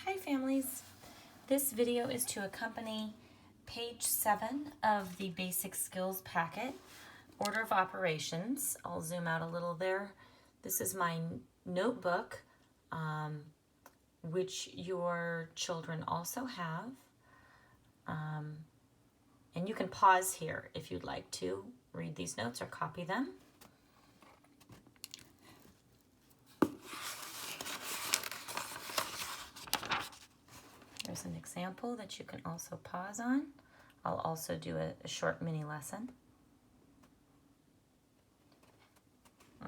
Hi families! This video is to accompany page 7 of the Basic Skills Packet, Order of Operations. I'll zoom out a little there. This is my notebook, which your children also have. And you can pause here if you'd like to read these notes or copy them. There's an example that you can also pause on. I'll also do a short mini lesson.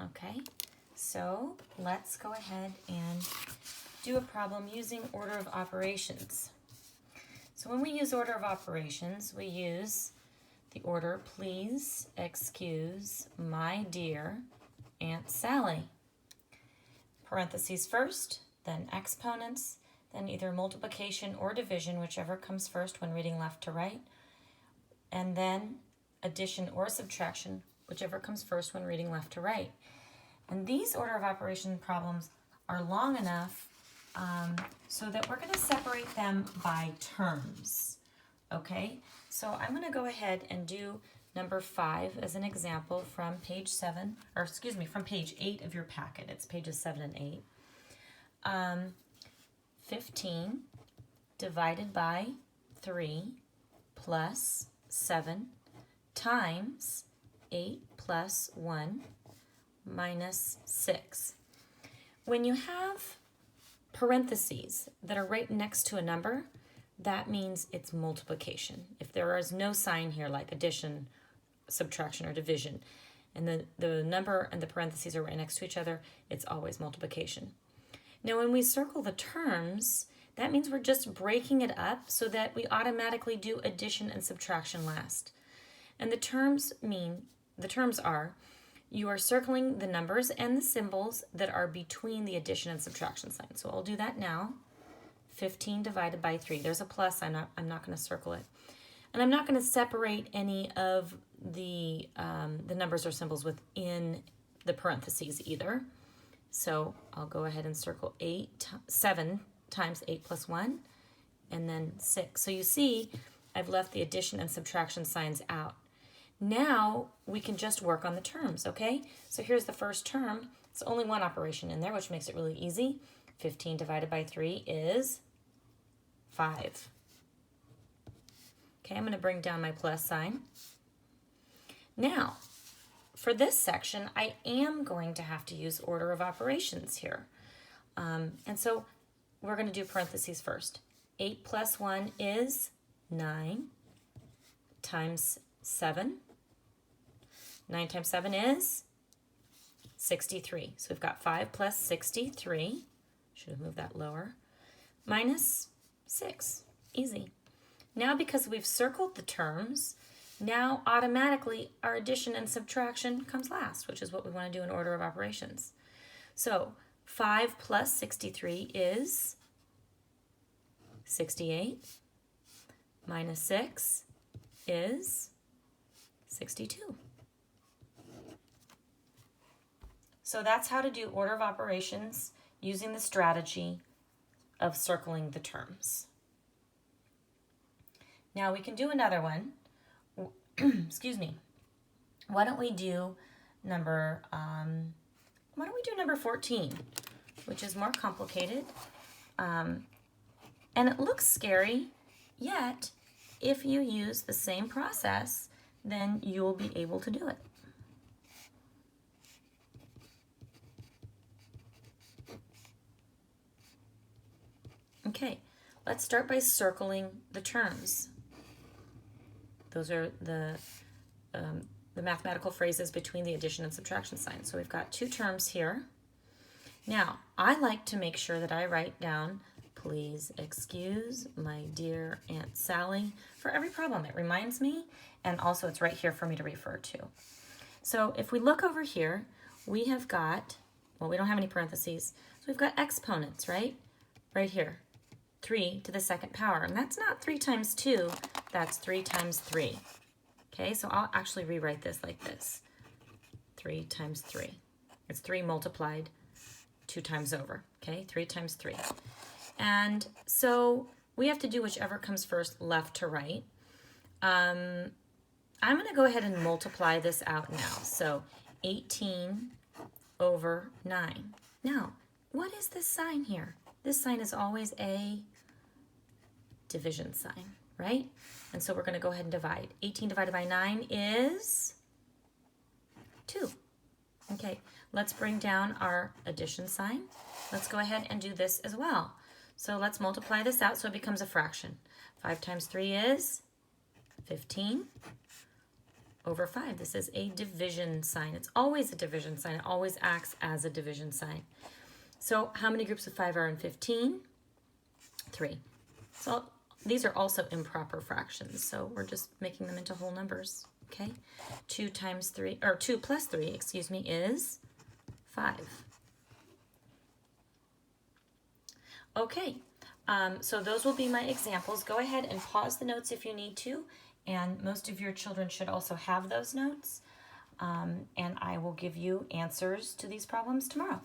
Okay, so let's go ahead and do a problem using order of operations. So when we use order of operations, we use the order, please excuse my dear Aunt Sally. Parentheses first, then exponents, then either multiplication or division, whichever comes first when reading left to right, and then addition or subtraction, whichever comes first when reading left to right. And these order of operation problems are long enough so that we're going to separate them by terms. Okay, so I'm going to go ahead and do number 5 as an example from page 7, or excuse me, from page 8 of your packet. It's pages 7 and 8. 15 divided by 3 plus 7 times 8 plus 1 minus 6. When you have parentheses that are right next to a number, that means it's multiplication. If there is no sign here like addition, subtraction, or division, and the number and the parentheses are right next to each other, it's always multiplication. Now when we circle the terms, that means we're just breaking it up so that we automatically do addition and subtraction last. And the terms are, you are circling the numbers and the symbols that are between the addition and subtraction signs. So I'll do that now. 15 divided by 3. There's a plus, I'm not going to circle it. And I'm not going to separate any of the numbers or symbols within the parentheses either. So I'll go ahead and circle 7 times 8 plus 1, and then 6. So you see, I've left the addition and subtraction signs out. Now we can just work on the terms, okay? So here's the first term. It's only one operation in there, which makes it really easy. 15 divided by 3 is 5. Okay, I'm going to bring down my plus sign. Now, for this section, I am going to have to use order of operations here. And so we're going to do parentheses first. 8 plus 1 is 9 times 7. 9 times 7 is 63. So we've got 5 plus 63. Should have moved that lower. Minus 6. Easy. Now because we've circled the terms, now automatically our addition and subtraction comes last, which is what we want to do in order of operations. So 5 plus 63 is 68. Minus 6 is 62. So that's how to do order of operations using the strategy of circling the terms. Now we can do another one. Excuse me. Why don't we do number 14, which is more complicated. And it looks scary, yet if you use the same process, then you'll be able to do it. Okay, let's start by circling the terms. Those are the mathematical phrases between the addition and subtraction signs. So we've got 2 terms here. Now, I like to make sure that I write down, please excuse my dear Aunt Sally, for every problem. It reminds me, and also it's right here for me to refer to. So if we look over here, we have got, well, we don't have any parentheses, so we've got exponents, right? Right here. 3 to the 2nd power, and that's not 3 times 2, that's 3 times 3. Okay, so I'll actually rewrite this like this. 3 times 3. It's 3 multiplied 2 times over, okay? 3 times 3. And so we have to do whichever comes first, left to right. I'm going to go ahead and multiply this out now. So 18 over 9. Now, what is this sign here? This sign is always a division sign, right? And so we're going to go ahead and divide. 18 divided by 9 is 2. Okay, let's bring down our addition sign. Let's go ahead and do this as well. So let's multiply this out so it becomes a fraction. 5 times 3 is 15 over 5. This is a division sign. It's always a division sign. It always acts as a division sign. So how many groups of 5 are in 15? 3. So these are also improper fractions, so we're just making them into whole numbers, okay? 2 plus 3, excuse me, is 5. Okay, so those will be my examples. Go ahead and pause the notes if you need to, and most of your children should also have those notes, and I will give you answers to these problems tomorrow.